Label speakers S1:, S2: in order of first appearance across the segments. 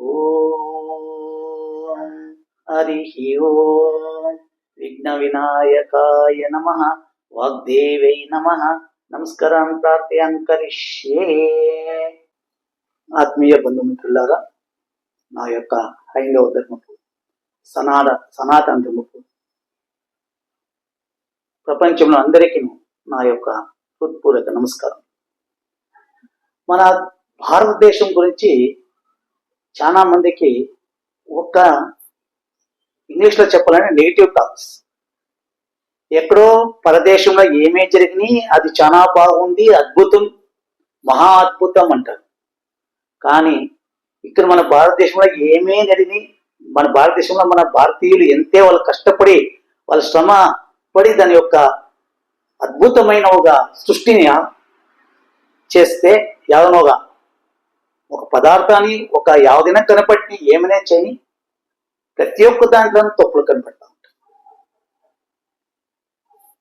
S1: ఓం హరి ఓం విఘ్న వినాయకాయ నమః వాగ్దేవై నమః నమస్కారం ప్రార్థన కరిష్యే. ఆత్మీయ బంధుమిత్రులారా, నా యొక్క హైందవ ధర్మపు సనాతన ధర్మపు ప్రపంచంలో అందరికీ నా యొక్క హృత్పూర్వక నమస్కారం. మన భారతదేశం గురించి చాలా మందికి ఒక ఇంగ్లీష్లో చెప్పాలంటే నెగిటివ్ టాక్స్. ఎక్కడో పరదేశంలో ఏమే జరిగినాయి అది చాలా బాగుంది, అద్భుతం, మహా అద్భుతం అంటారు. కానీ ఇక్కడ మన భారతదేశంలో ఏమే జరిగినాయి, మన భారతదేశంలో మన భారతీయులు ఎంతే వాళ్ళు కష్టపడి వాళ్ళ శ్రమ పడి దాని యొక్క అద్భుతమైన ఒక సృష్టిని చేస్తే యాదనోగా ఒక పదార్థాన్ని ఒక యావదిన కనపట్టి ఏమైనా చేయని ప్రతి ఒక్క దాంట్లో తప్పులు కనపడతా ఉంటాయి.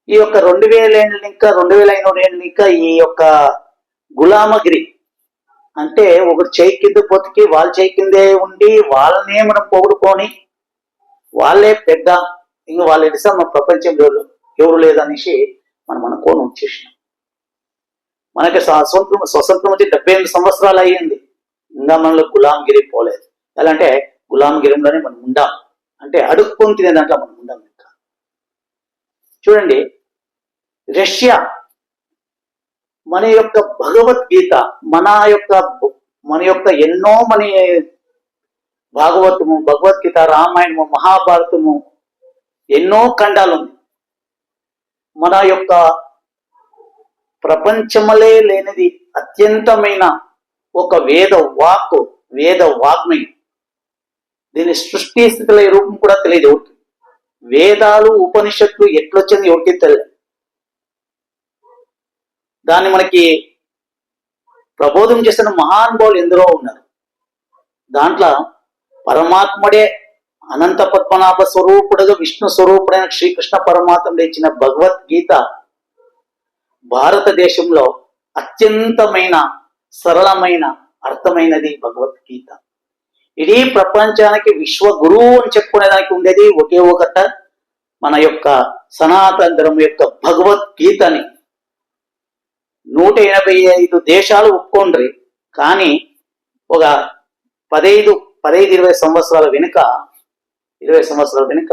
S1: ఈ యొక్క 2000 ఏళ్ళు ఇంకా 2500 ఏళ్ళు ఇంకా ఈ యొక్క గులామగిరి అంటే ఒకరు చేయి కింద పొతికి వాళ్ళ చేయి కిందే ఉండి వాళ్ళనే మనం పొగుడుకొని వాళ్ళే పెద్ద, ఇంక వాళ్ళ ఎడిసా మన ప్రపంచంలో ఎవరు లేదనేసి మనం అనుకోని వచ్చేసినాం. మనకి స్వతంత్రం వచ్చి 78 సంవత్సరాలు అయ్యింది, ఇంకా మనలో గులాంగిరి పోలేదు. ఎలా అంటే గులాంగిరిలోనే మనం ఉండాం, అంటే అడుక్కొని తినే దాంట్లో మనం ఉండాం. ఇంకా చూడండి, రష్యా మన యొక్క భగవద్గీత, మన యొక్క ఎన్నో మన భాగవతము, భగవద్గీత, రామాయణము, మహాభారతము ఎన్నో ఖండాలు ఉంది. మన యొక్క ప్రపంచములే లేనిది అత్యంతమైన ఒక వేద వాగ్మయం. దీని సృష్టి స్థితిలో రూపం కూడా తెలియదు ఎవరికి. వేదాలు ఉపనిషత్తులు ఎట్లొచ్చింది ఎవరికి తెలియదు. దాన్ని మనకి ప్రబోధం చేసిన మహానుభావులు ఎందరో ఉన్నారు. దాంట్లో పరమాత్ముడే అనంత పద్మనాభ స్వరూపుడుగా విష్ణు స్వరూపుడైన శ్రీకృష్ణ పరమాత్ముడు ఇచ్చిన భగవద్గీత భారతదేశంలో అత్యంతమైన సరళమైన అర్థమైనది భగవద్గీత. ఇడీ ప్రపంచానికి విశ్వ గురువు అని చెప్పుకునేదానికి ఉండేది ఒకే ఒకట, మన యొక్క సనాతన ధర్మం యొక్క భగవద్గీతని 185 దేశాలు ఒప్పుకోండ్రి. కానీ ఒక 15-20 సంవత్సరాల వెనుక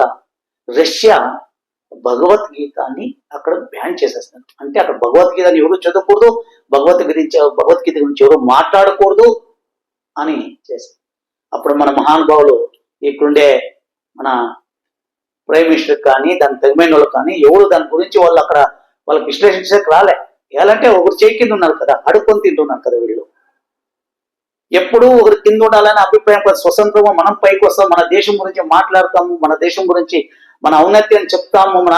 S1: రష్యా భగవద్గీతని అక్కడ బ్యాన్ చేసేస్తారు. అంటే అక్కడ భగవద్గీతని ఎవరు చదవకూడదు, భగవద్గీత గురించి ఎవరు మాట్లాడకూడదు అని చేస్తారు. అప్పుడు మన మహానుభావులు ఇక్కడుండే మన ప్రైమ్ మినిస్టర్ కానీ దాని తగిన వాళ్ళు కానీ ఎవరు దాని గురించి వాళ్ళు అక్కడ వాళ్ళకి విశ్లేషించడానికి రాలే. ఎలాంటే ఒకరు చేయి కింద ఉన్నారు కదా, అడుక్కొని తింటున్నారు కదా వీళ్ళు. ఎప్పుడు ఒకరు కింద ఉండాలని అభిప్రాయం, స్వతంత్రము మనం పైకి వస్తాం, మన దేశం గురించి మాట్లాడతాము, మన దేశం గురించి మన ఔన్నత్యాన్ని చెప్తాము, మన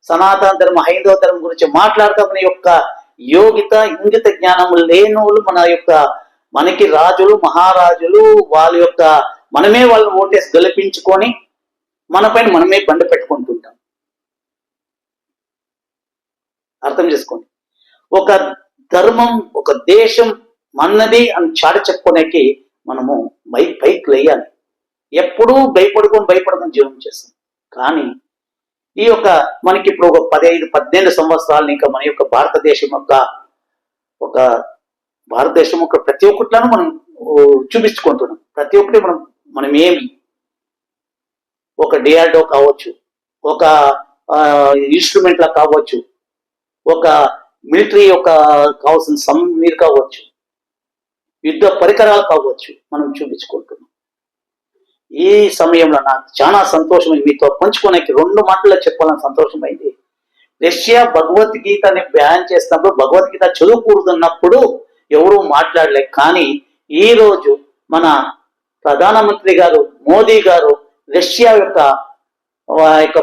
S1: సనాతన ధర్మ హైందవ ధర్మం గురించి మాట్లాడతామని యొక్క యోగిత ఇంగిత జ్ఞానము లేని వాళ్ళు మనకి రాజులు మహారాజులు వాళ్ళ యొక్క మనమే వాళ్ళని ఓటేసి గెలిపించుకొని మన పైన మనమే బండ పెట్టుకుంటుంటాం. అర్థం చేసుకోండి, ఒక ధర్మం ఒక దేశం మన్నది అని చాటి చెప్పుకోనేకి మనము పైకి లేయాలి. ఎప్పుడూ భయపడుకొని జీవనం చేస్తాం. కానీ ఈ యొక్క మనకి ఇప్పుడు ఒక 15-18 సంవత్సరాలు ఇంకా మన యొక్క భారతదేశం యొక్క ప్రతి ఒక్కట్లను మనం చూపించుకుంటున్నాం. ప్రతి ఒక్కటి మనం ఏమి ఒక డిఆర్డో కావచ్చు, ఒక ఇన్స్ట్రుమెంట్ లా కావచ్చు, ఒక మిలిటరీ యొక్క కావాల్సిన మీరు కావచ్చు, యుద్ధ పరికరాలు కావచ్చు, మనం చూపించుకుంటున్నాం. ఈ సమయంలో నాకు చాలా సంతోషమైంది, మీతో పంచుకోడానికి 2 మాటల్లో చెప్పాలని సంతోషమైంది. రష్యా భగవద్గీతని బ్యాన్ చేసినప్పుడు, భగవద్గీత చదువుకూడదన్నప్పుడు ఎవరూ మాట్లాడలేదు. కానీ ఈ రోజు మన ప్రధానమంత్రి గారు మోదీ గారు రష్యా యొక్క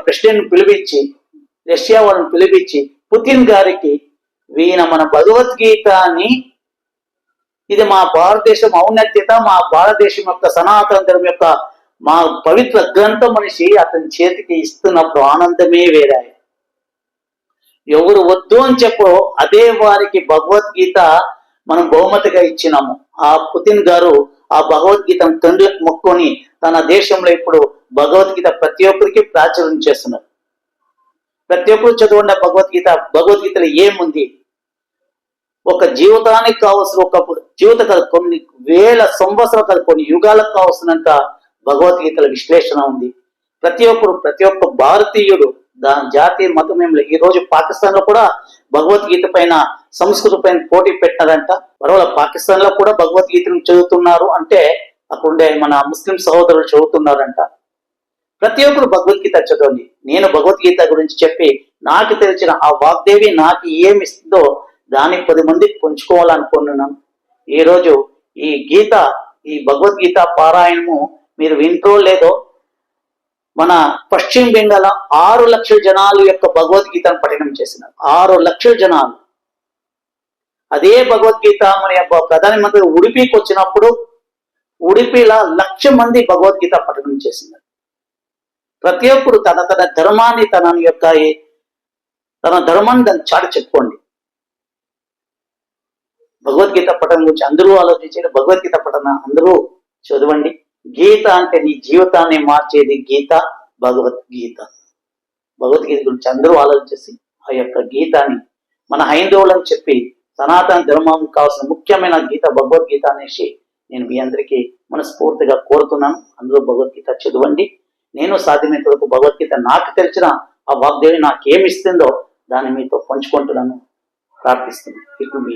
S1: ప్రెసిడెంట్ రష్యా వాళ్ళని పిలిపించి పుతిన్ గారికి వీణ మన భగవద్గీతని ఇది మా భారతదేశం ఔన్నత్యత, మా భారతదేశం యొక్క సనాతన ధర్మం యొక్క మా పవిత్ర గ్రంథం మనిషి అతని చేతికి ఇస్తున్నప్పుడు ఆనందమే వేరే. ఎవరు వద్దు అని చెప్పో అదే వారికి భగవద్గీత మనం బహుమతిగా ఇచ్చినాము. ఆ పుతిన్ గారు ఆ భగవద్గీతను తండ్రికి మొక్కుకొని తన దేశంలో ఇప్పుడు భగవద్గీత ప్రతి ఒక్కరికి ప్రాచుర్యం చేస్తున్నారు. ప్రతి ఒక్కరు చదవండి భగవద్గీత. భగవద్గీతలో ఏముంది? ఒక జీవితానికి కావాల్సిన ఒక జీవిత కథ, కొన్ని వేల సంవత్సరాల కథ, కొన్ని యుగాలకు కావాల్సినంత భగవద్గీతల విశ్లేషణ ఉంది. ప్రతి ఒక్క భారతీయుడు దాని జాతీయ మతం ఏం లేదు. ఈ రోజు పాకిస్తాన్ లో కూడా భగవద్గీత పైన, సంస్కృత పైన పోటీ పెట్టినారంట. మరోలా పాకిస్తాన్ లో కూడా భగవద్గీతను చదువుతున్నారు అంటే అక్కడుండే మన ముస్లిం సహోదరులు చదువుతున్నారంట. ప్రతి ఒక్కరు భగవద్గీత చదవండి. నేను భగవద్గీత గురించి చెప్పి నాకు తెలిసిన ఆ వాగ్దేవి నాకు ఏమి ఇస్తుందో దాన్ని 10 మందికి పంచుకోవాలనుకుంటున్నాను. ఈరోజు ఈ భగవద్గీత పారాయణము మీరు వింటో లేదో, మన పశ్చిమ బెంగాల్ 6 లక్షల జనాలు యొక్క భగవద్గీతను పఠనం చేసినారు. 6 లక్షల జనాలు. అదే భగవద్గీత మన ప్రధానమంత్రి ఉడిపికి వచ్చినప్పుడు ఉడిపిలా 1,00,000 మంది భగవద్గీత పఠనం చేసినారు. ప్రతి ఒక్కరు తన ధర్మాన్ని తన ధర్మాన్ని దాన్ని చాటి చెప్పుకోండి. భగవద్గీత పఠనం గురించి అందరూ ఆలోచించారు. భగవద్గీత పఠన అందరూ చదవండి. గీత అంటే నీ జీవితాన్ని మార్చేది గీత, భగవద్గీత. భగవద్గీత గురించి అందరూ ఆలోచించి ఆ యొక్క గీతాన్ని మన హైందవులను చెప్పి సనాతన ధర్మం కావాల్సిన ముఖ్యమైన గీత భగవద్గీత అనేసి నేను మీ అందరికీ మనస్ఫూర్తిగా కోరుతున్నాను. అందులో భగవద్గీత చదవండి. నేను సాధ్యమైనంత వరకు భగవద్గీత నాకు తెలిసిన ఆ వాగ్దేవి నాకేమిస్తుందో దాన్ని మీతో పంచుకుంటున్నాను, ప్రార్థిస్తున్నాను. ఇప్పుడు మీ